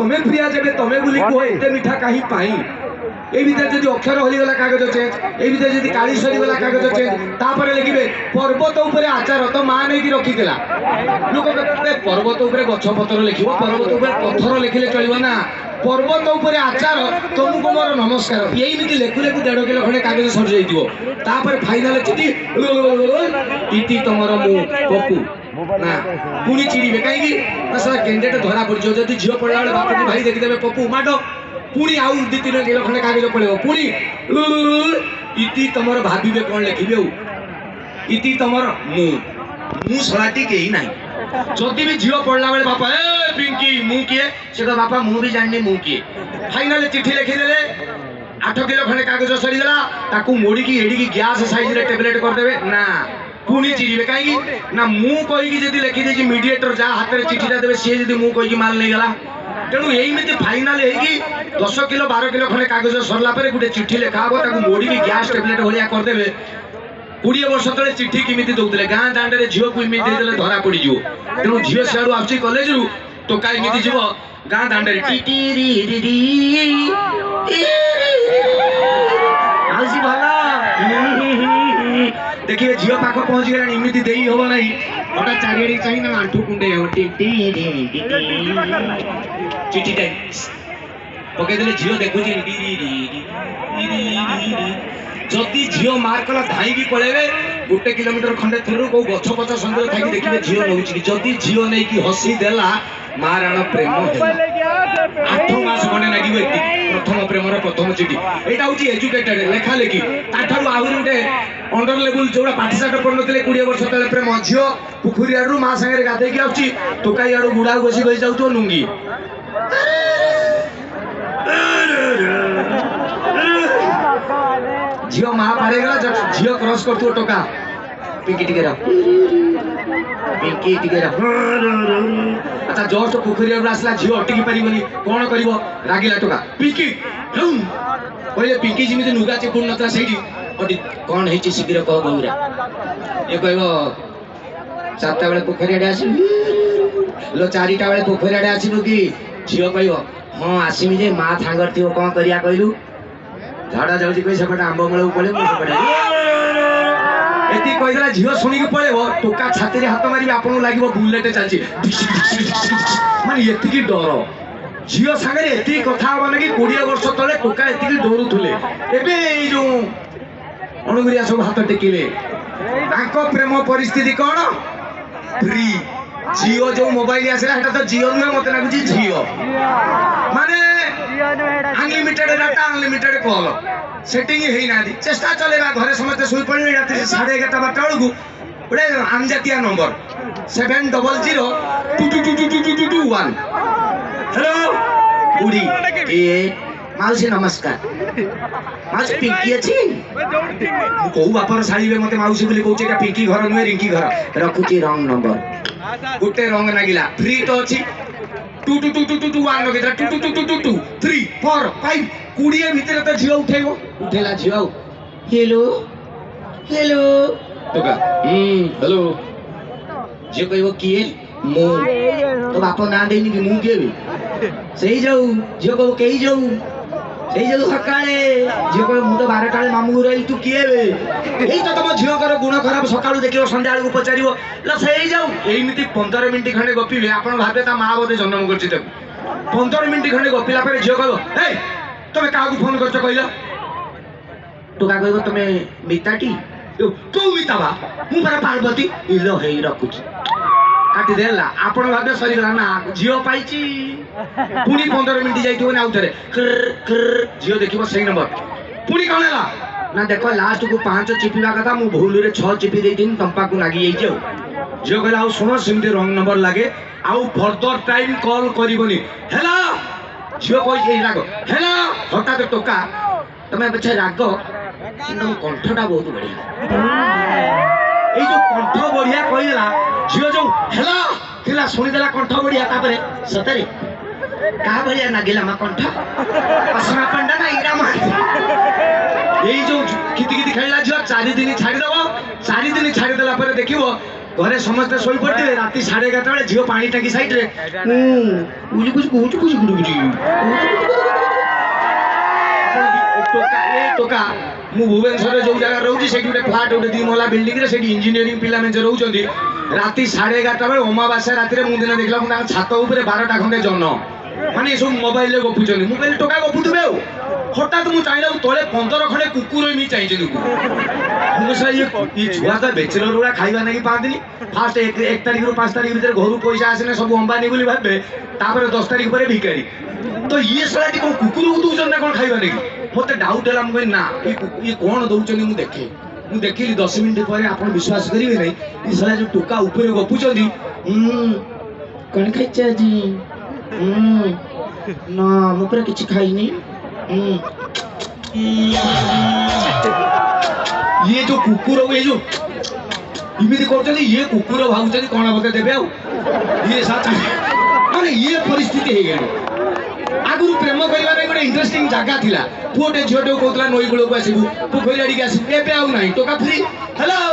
तमे प्रिया जब तमे बोली कह एते मीठा कहीं पाई ए भीतर जदि अक्षर हलीगला कागज चेंज ए भीतर जदि काली सरीगला कागज चेंज तापर लिखिबे पर्वत उपरे आचार तो मां नहीं कि रखिथिला लोक कहते पर्वत उपरे गछ पत्र लिखिबो पर्वत उपरे पत्थर लिखिले चलिबो ना पर्वत उपरे आचार तुमको मोर नमस्कार यही नीति लेखु लेखु 1.5 किलो खंडे कागज सर जाइदिबो तापर फाइनल चिठी इति तमरो मु पप्पू ना पुणी चिड़ीबे कहीं कैंडिडेट धरा पड़ जदि झील पड़ा बेले बाप भाई देखीदेवे पप्पू माडो पुणी आउ 2-3 किलो खंडे कागज पड़े पुणी इति तमर भाविबे कौन लिखिबे इति तमर मु सलाटी के ही नहीं जदि भी झील पड़ा बेले बापा ए पिंकी मु किए से तो बापा मु भी जाननी मु किए फाइनल चिठी लिखिदेले 8 किलो खंडे कागज सरीगला ताकू मोड़ी की एडी की गैस साइज रे टेबलेट कर देबे ना पुणी चिड़ीबे कहीं ना मु कहीकि जदि लिखि दे मीडिएटर जा हाथ में चिठीटा देवे सी जदि मु कहीकि माल नहीं गला तेणु यही फाइनाल है 10 किलो 12 किलो खंडे कागज सरला गोटे चिठी लिखा हम मोड़ी की गैस टेबलेट भाया करदे 20 वर्ष तले चिठी किमिति दौले गाँ दांडे झील को इमिति देले धरा पड़ जाओ तेणु झील सियाड़ू आसी कॉलेज रु टोका इमिति जीव गाँ दांडे भला देखिए झील पाख पहुंच गला इमिति देई होबो नहीं हटा चारिड़ी चाहिए ना आंठू कुंडे हो चिठी टाइम पकई देले झील देखु जदि झील मार कला धाई पड़े 1 किलोमीटर खंडे थरू को गछ पछ संगे थी देखिए झील नौची जदि झील नहीं कि हसी देला माराण प्रेम 8 मास खंडे लगे प्रथम प्रेमर प्रथम चिठी यहाँ हूँ एजुकेटेड लेखा लेखि ताठू आहरी गोटे अंडर लेवल जो पाठशाठ पढ़ 20 वर्ष तले प्रेम झील पुखुरी आड़ू माँ सागर गाधे आसी टोकाई आड़ू बुढ़ा बसी बसी जाऊ लुंगी झील माँ पारेगला झील क्रॉस कर टोका पिंकी टिके पिंकी टिके अच्छा जस्ट पुखुरी आसला झील अटकी पार कौन कर रागिला टोका पिंकी कहले पिंकी जमी नुगा चिपुड़ ना से कौन है शीघ्र कह गौरा ये कह 7टा बेले पोखरी आड़े आस लो 4टा बेले पोखरी आड़े आसबू कि झील कह हाँ आसमी जे माँ थांगर थी कौन करिया कहलु झाड़ा जाऊँगी कही सेपटे आंब मूल पड़े एति कहीदेला झील शुणिक पड़ेब टोका छाती हाथ मारे आपको लगे बुलेट चलती माने ये डर झील सागर ये कथा हम कि 20 वर्ष तले टोका ये डरुले एवं जो अणुगुरिया सब हाथ टेकिले प्रेम परिस्थिति कौन फ्री जियो जो मोबाइल आसला तो जियो नुहे मत लगुच झील माने unlimited data unlimited call setting है ना चेष्टा चलेगा घरे समस्त शुई पड़े रात 11:30 12टा बेलू गोटे आमजातिया नंबर 700 हेलो बुढ़ी माउसी नमस्कार माउसी पिंकी अच्छी कौ बापर साड़ी मत माउसी बोली कहे पिंकी घर नुहे रिंकी घर रखुची रंग नंबर गोटे रंग नागिला फ्री तो अच्छी 22221 लगे 22222 3 4 5 20 भितर तो झील उठेबो उठेला झील हेलो हेलो टोका हेलो जे कहबो किए मो तो बाप ना देनी कि मु केबे सही जाऊ जे कहबो केही जाऊ सही जाऊ सकाळे जे कहबो मु तो 12टा बेले मामू रही तू किएबे एही तो तम झील कर गुण खराब सकाळू देखियो संध्या बेलू पचारिबो ल सही जाऊ एमिति 15 मिनिट खंडे गपिबे आपण भाबे ता मां बोधे जन्म करछि ताकू 15 मिनिट खंडे गपिला पर झील कहबो ए तमे काहू फोन करछ कहला तो का कहबो तमे मिताटी तू मिताबा मु पर पार्वती इलो हेई रखुछि काटी देला आपण भाबे सरी गला ना झील पाइछि पुनी 15 मिनिट जाइथिबो ना उठरे झील देखिबो सही नंबर पुनी कोन हला ना देखो लास्ट को 5 चिपिबा कथा मु भूल रे 6 चिपी देथिन तंपा को लागि जाई जाऊ झील कहला आ सुनो सिमते रंग नंबर लागे आउ फर्दर टाइम कॉल करिवनी हेला झील कहि ए राग हेला हठात टोका तमे पछे राग सिंदम कंठटा बहुत बढ़िया ए जो कंठ बढ़िया कहिला झील जो हेला केला सुनि देला कंठ बढ़िया तापरे सतरे का बढ़िया नागिला मा कंठ असना पंडा ना इरा मा ए जो किति किति खेला झील 4 दिन छाड़ी दबो 4 दिन छाड़ी देला पर देखिबो ଘରେ ସମସ୍ତେ ଶୋଇ ପଡ଼ିଥିବେ ରାତି 11:30 ବେଳେ ଝିଅ ପାଣି ଟାଙ୍କି ସାଇଡରେ ଟୋକା ମୁଁ ଭୁବନେଶ୍ୱରରେ ଯୋଉ ଜାଗାରେ ରହୁଛି ସେଠି ଗୋଟେ ଫ୍ଲାଟ୍ ଗୋଟେ 2 ମହଲା ବିଲ୍ଡିଂରେ ସେଠି ଇଞ୍ଜିନିୟରିଂ ପିଲା ମେଞ୍ଚେ ରହୁଛନ୍ତି ରାତି 11:30 ବେଳେ ଅମାବାସ୍ୟା ରାତିରେ ମୁଁ ଦିନ ଦେଖିଲା ମୁଁ ତାଙ୍କ ଛାତ ଉପରେ 12ଟା ଖଣ୍ଡେ ଜହ୍ନ ମାନେ ଏସବୁ ମୋବାଇଲରେ ଗପୁଛନ୍ତି ମୁଁ କହିଲି ଟୋକା ଗପୁଥିବେ ଆଉ ହଠାତ୍ ମୁଁ ଚାହିଁଲା ତଳେ 15 ଖଣ୍ଡେ କୁକୁର ଏମିତି ଚାହିଁଛନ୍ତି ମୁଁ ଇଏ ଛୁଆ ତ ବେଚଲର ଗୁଡ଼ା ଖାଇବା ନାଗି ପାଆନ୍ତିନି ଫାଷ୍ଟ 1 ତାରିଖରୁ 5 ତାରିଖ ଭିତରେ ଘରୁ ପଇସା ଆସିଲେ ସବୁ ଅମ୍ବାନୀ ବୋଲି ଭାବେ ତାପରେ 10 ତାରିଖ ପରେ ଭିକାରୀ ତ ଇଏ ଶଳାଟି କ'ଣ କୁକୁରକୁ ଦଉଛନ୍ତି ନା କ'ଣ ଖାଇବା ନାଗି ମତେ ଡାଉଟ୍ ହେଲା ମୁଁ କହିଲି ନା ଇଏ କ'ଣ ଦଉଛନ୍ତି ମୁଁ ଦେଖେ ମୁଁ ଦେଖିଲି 10 ମିନିଟ୍ ପରେ ଆପଣ ବିଶ୍ୱାସ କରିବେ ନାହିଁ ଏ ଶଳା ଯୋଉ ଟୋକା ଉପରେ ଗପୁଛନ୍ତି କ'ଣ ଖାଇଛ ଆଜି ନା ମୁଁ ପୁରା କିଛି ଖାଇନି ଇଏ ଯୋଉ କୁକୁର ଇଏ ଯୋଉ ଏମିତି କରୁଛନ୍ତି ଇଏ କୁକୁର ଭାବୁଛନ୍ତି କ'ଣ ମତେ ଦେବେ ଆଉ ଇଏ ମାନେ ଇଏ ପରିସ୍ଥିତି ହେଇଗଲା ଆଗରୁ ପ୍ରେମ କରିବା ପାଇଁ ଗୋଟେ ଇଣ୍ଟରେଷ୍ଟିଂ ଜାଗା ଥିଲା ପୁଅଟେ ଝିଅଟେ କହୁଥିଲା ନଈ କୂଳକୁ ଆସିବୁ ପୋଖରୀ ଆଡ଼ିକି ଆସିବୁ ଏବେ ଆଉ ନାହିଁ ଟୋକା ଫ୍ରି ହ୍ୟାଲୋ